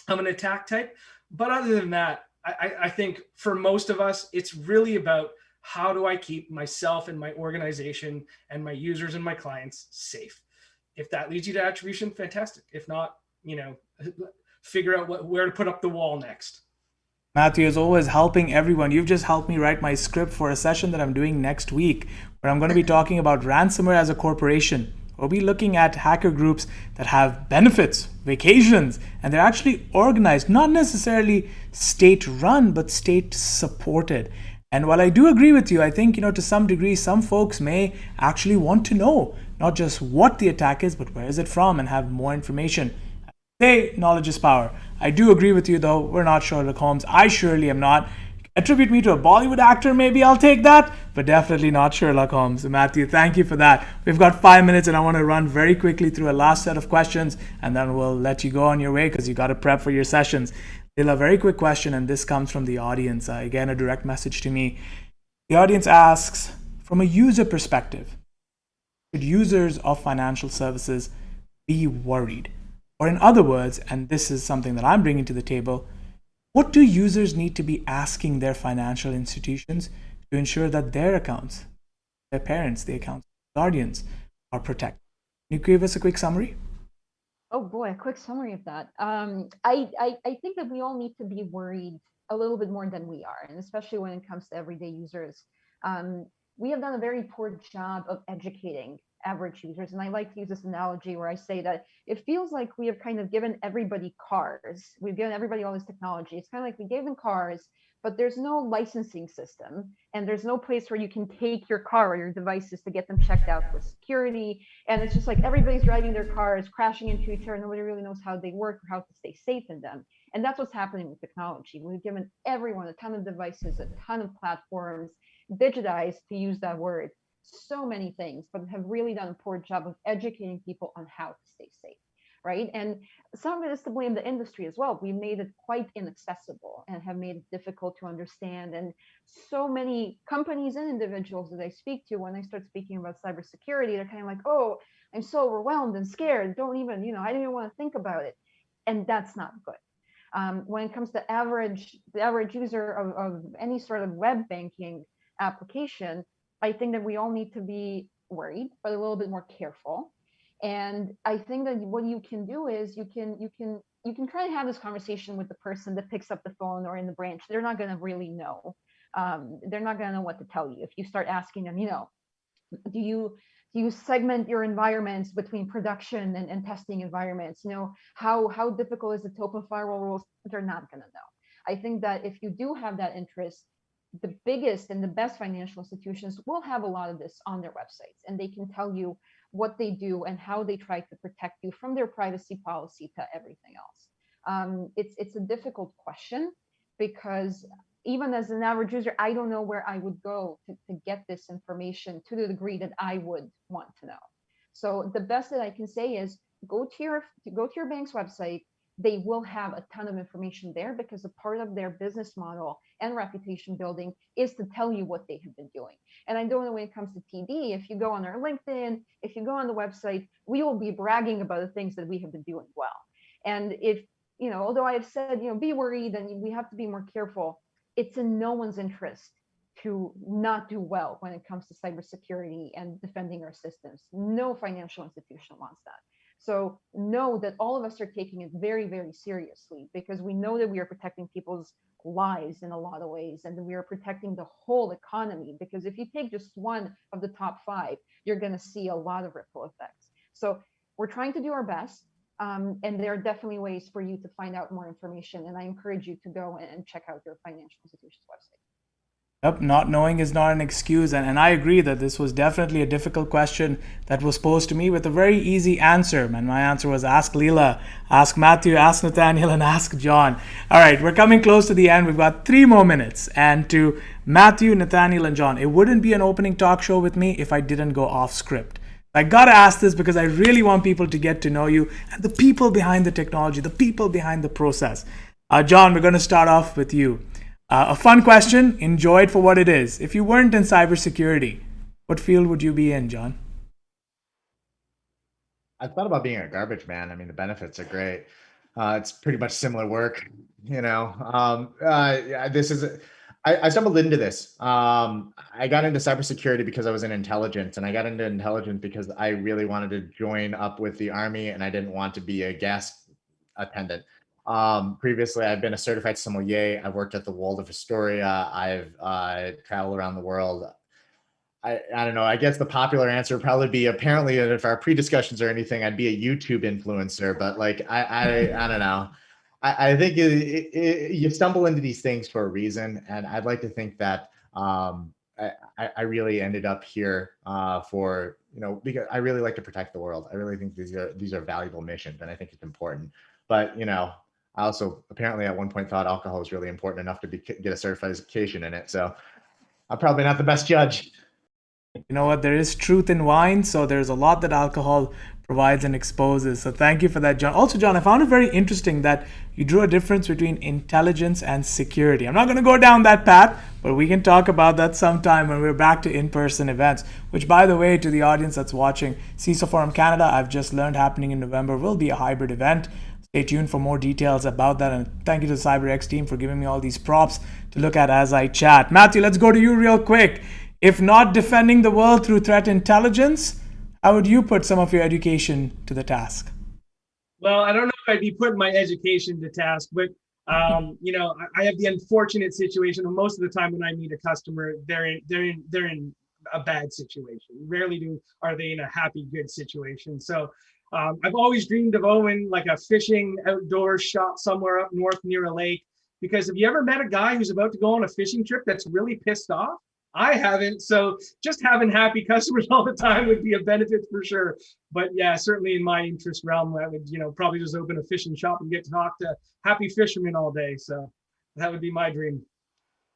of an attack type. But other than that, I think for most of us, it's really about how do I keep myself and my organization and my users and my clients safe. If that leads you to attribution, fantastic. If not, figure out where to put up the wall next. Matthew is always helping everyone. You've just helped me write my script for a session that I'm doing next week, where I'm going to be talking about ransomware as a corporation. We'll be looking at hacker groups that have benefits, vacations, and they're actually organized, not necessarily state-run, but state-supported. And while I do agree with you, I think, to some degree, some folks may actually want to know not just what the attack is, but where is it from, and have more information. Hey, knowledge is power. I do agree with you, though. We're not Sherlock Holmes. I surely am not. Attribute me to a Bollywood actor, maybe I'll take that, but definitely not Sherlock Holmes. So Matthew, thank you for that. We've got 5 minutes, and I want to run very quickly through a last set of questions, and then we'll let you go on your way because you got to prep for your sessions. Lela, very quick question, and this comes from the audience. Again, a direct message to me. The audience asks, from a user perspective, should users of financial services be worried? Or in other words, and this is something that I'm bringing to the table, what do users need to be asking their financial institutions to ensure that their accounts, their parents, the accounts of guardians are protected? Can you give us a quick summary? Oh boy, a quick summary of that. I think that we all need to be worried a little bit more than we are, and especially when it comes to everyday users. We have done a very poor job of educating average users. And I like to use this analogy where I say that it feels like we have kind of given everybody cars. We've given everybody all this technology. It's kind of like we gave them cars, but there's no licensing system, and there's no place where you can take your car or your devices to get them checked out for security. And it's just like everybody's driving their cars, crashing into each other. Nobody really knows how they work or how to stay safe in them. And that's what's happening with technology. We've given everyone a ton of devices, a ton of platforms, digitized, to use that word, so many things, but have really done a poor job of educating people on how to stay safe, right? And some of it is to blame the industry as well. We made it quite inaccessible and have made it difficult to understand. And so many companies and individuals that I speak to, when I start speaking about cybersecurity, they're kind of like, oh, I'm so overwhelmed and scared. Don't even, I don't even want to think about it. And that's not good. When it comes to the average user of any sort of web banking application, I think that we all need to be worried, but a little bit more careful. And I think that what you can do is you can try to have this conversation with the person that picks up the phone or in the branch. They're not going to really know. They're not going to know what to tell you. If you start asking them, do you segment your environments between production and testing environments? How difficult is it to open firewall rules? They're not going to know. I think that if you do have that interest, the biggest and the best financial institutions will have a lot of this on their websites, and they can tell you what they do and how they try to protect you from their privacy policy to everything else. It's a difficult question because even as an average user, I don't know where I would go to get this information to the degree that I would want to know. So the best that I can say is go to your bank's website. They will have a ton of information there because a part of their business model and reputation building is to tell you what they have been doing. And I know when it comes to TD, if you go on our LinkedIn, if you go on the website, we will be bragging about the things that we have been doing well. And if, although I have said, be worried and we have to be more careful, it's in no one's interest to not do well when it comes to cybersecurity and defending our systems. No financial institution wants that. So know that all of us are taking it very, very seriously because we know that we are protecting people's lives in a lot of ways, and we are protecting the whole economy, because if you take just one of the top 5, you're going to see a lot of ripple effects. So we're trying to do our best, and there are definitely ways for you to find out more information, and I encourage you to go and check out your financial institution's website. Yep, not knowing is not an excuse, and I agree that this was definitely a difficult question that was posed to me with a very easy answer. And my answer was ask Lela, ask Matthew, ask Nathanael, and ask John. All right, we're coming close to the end. We've got 3 more minutes. And to Matthew, Nathanael, and John, it wouldn't be an opening talk show with me if I didn't go off script. I gotta ask this because I really want people to get to know you and the people behind the technology, the people behind the process. John, we're going to start off with you. A fun question, enjoy it for what it is. If you weren't in cybersecurity, what field would you be in, John? I thought about being a garbage man. I mean, the benefits are great. It's pretty much similar work, you know. I stumbled into this. I got into cybersecurity because I was in intelligence, and I got into intelligence because I really wanted to join up with the Army, and I didn't want to be a gas attendant. Previously, I've been a certified sommelier. I've worked at the Waldorf Astoria. I've traveled around the world. I don't know. I guess the popular answer would probably be, apparently, if our pre-discussions or anything, I'd be a YouTube influencer. But like, I don't know. I think you stumble into these things for a reason, and I'd like to think that I really ended up here for, you know, because I really like to protect the world. I really think these are valuable missions, and I think it's important. But you know, I also apparently at one point thought alcohol was really important enough to get a certification in it. So I'm probably not the best judge. You know what? There is truth in wine, so there's a lot that alcohol provides and exposes. So thank you for that, John. Also, John, I found it very interesting that you drew a difference between intelligence and security. I'm not going to go down that path, but we can talk about that sometime when we're back to in-person events, which, by the way, to the audience that's watching, CISO Forum Canada, I've just learned happening in November will be a hybrid event. Stay tuned for more details about that. And thank you to the siberX team for giving me all these props to look at as I chat. Matthew, let's go to you real quick. If not defending the world through threat intelligence, how would you put some of your education to the task? Well, I don't know if I'd be putting my education to task, but you know, I have the unfortunate situation of most of the time when I meet a customer, they're in a bad situation. Rarely are they in a happy, good situation. So I've always dreamed of owning like a fishing outdoor shop somewhere up north near a lake. Because have you ever met a guy who's about to go on a fishing trip that's really pissed off? I haven't. So just having happy customers all the time would be a benefit for sure. But yeah, certainly in my interest realm, I would, you know, probably just open a fishing shop and get to talk to happy fishermen all day. So that would be my dream.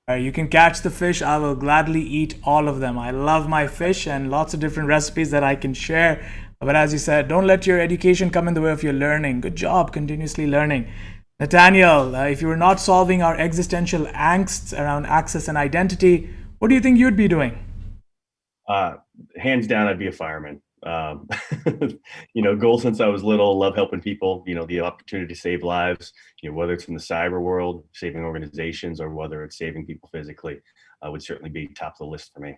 You can catch the fish. I will gladly eat all of them. I love my fish and lots of different recipes that I can share. But as you said, don't let your education come in the way of your learning. Good job, continuously learning. Nathanael, if you were not solving our existential angsts around access and identity, what do you think you'd be doing? Hands down, I'd be a fireman. You know, goal since I was little, love helping people, you know, the opportunity to save lives, you know, whether it's in the cyber world, saving organizations, or whether it's saving people physically, would certainly be top of the list for me.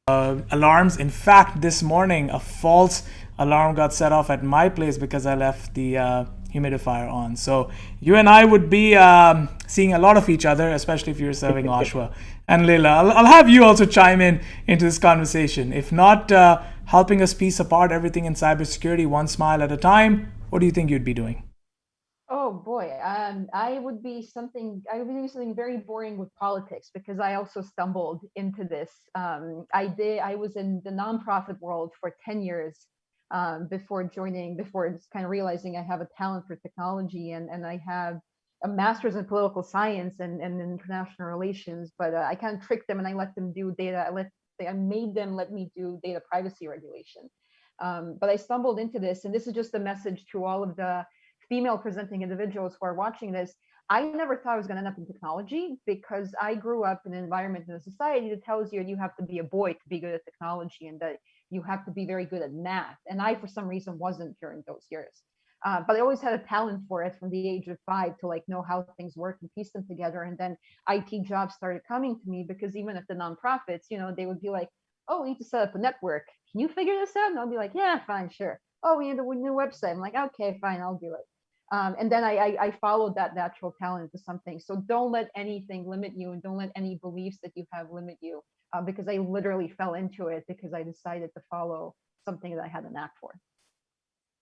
Alarms. In fact, this morning, a false alarm got set off at my place because I left the humidifier on. So you and I would be seeing a lot of each other, especially if you're serving Oshawa. And Lela, I'll have you also chime in into this conversation. If not helping us piece apart everything in cybersecurity one smile at a time, what do you think you'd be doing? Oh boy, I would be doing something very boring with politics, because I also stumbled into this. I was in the nonprofit world for 10 years before just kind of realizing I have a talent for technology, and I have a master's in political science and international relations, but I kind of tricked them and I let them do data. I made them let me do data privacy regulation. But I stumbled into this, and this is just a message to all of the female presenting individuals who are watching this. I never thought I was going to end up in technology, because I grew up in an environment in a society that tells you you have to be a boy to be good at technology, and that you have to be very good at math. And I, for some reason, wasn't during those years. But I always had a talent for it from the age of 5 to like know how things work and piece them together. And then IT jobs started coming to me, because even at the nonprofits, you know, they would be like, oh, we need to set up a network. Can you figure this out? And I'll be like, yeah, fine, sure. Oh, we need a new website. I'm like, okay, fine, I'll do it. And then I followed that natural talent into something. So don't let anything limit you, and don't let any beliefs that you have limit you, because I literally fell into it because I decided to follow something that I had a knack for.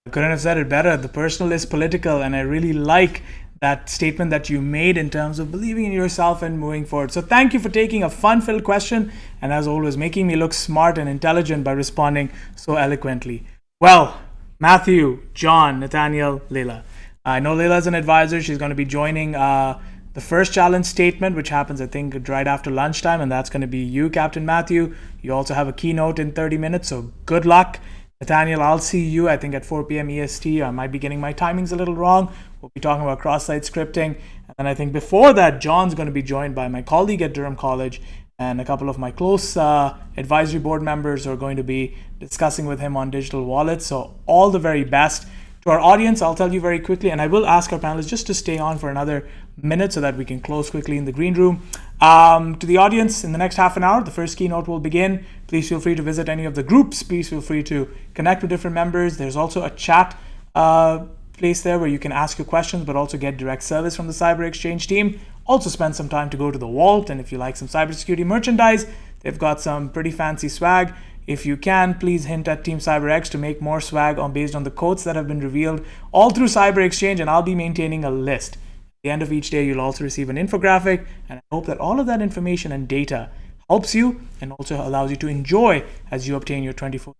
I couldn't have said it better. The personal is political, and I really like that statement that you made in terms of believing in yourself and moving forward. So thank you for taking a fun-filled question, and as always, making me look smart and intelligent by responding so eloquently. Well, Matthew, John, Nathanael, Lela. I know Leila's an advisor. She's going to be joining the first challenge statement, which happens, I think, right after lunchtime, and that's going to be you, Captain Matthew. You also have a keynote in 30 minutes, so good luck. Nathaniel, I'll see you, I think, at 4 p.m. EST. I might be getting my timings a little wrong. We'll be talking about cross-site scripting. And then I think before that, John's going to be joined by my colleague at Durham College and a couple of my close advisory board members who are going to be discussing with him on digital wallets. So all the very best. To our audience, I'll tell you very quickly, and I will ask our panelists just to stay on for another minute so that we can close quickly in the green room. To the audience, in the next half an hour, the first keynote will begin. Please feel free to visit any of the groups. Please feel free to connect with different members. There's also a chat place there where you can ask your questions, but also get direct service from the siberXchange team. Also spend some time to go to the vault, and if you like some cybersecurity merchandise, they've got some pretty fancy swag. If you can, please hint at Team CyberX to make more swag based on the quotes that have been revealed all through siberXchange, and I'll be maintaining a list. At the end of each day, you'll also receive an infographic, and I hope that all of that information and data helps you and also allows you to enjoy as you obtain your 24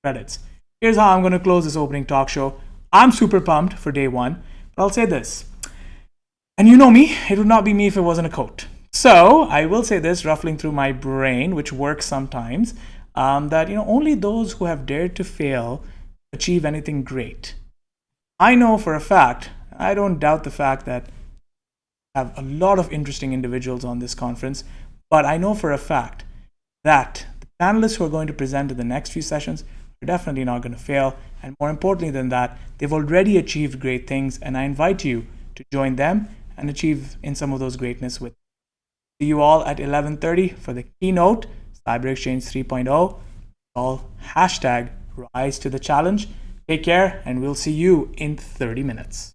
credits. Here's how I'm going to close this opening talk show. I'm super pumped for day one, but I'll say this. And you know me, it would not be me if it wasn't a quote. So I will say this, ruffling through my brain, which works sometimes, that only those who have dared to fail achieve anything great. I know for a fact, I don't doubt the fact that I have a lot of interesting individuals on this conference, but I know for a fact that the panelists who are going to present in the next few sessions are definitely not going to fail, and more importantly than that, they've already achieved great things, and I invite you to join them and achieve in some of those greatness with. See you all at 11:30 for the keynote, siberXchange 3.0. All #Rise to the challenge. Take care, and we'll see you in 30 minutes.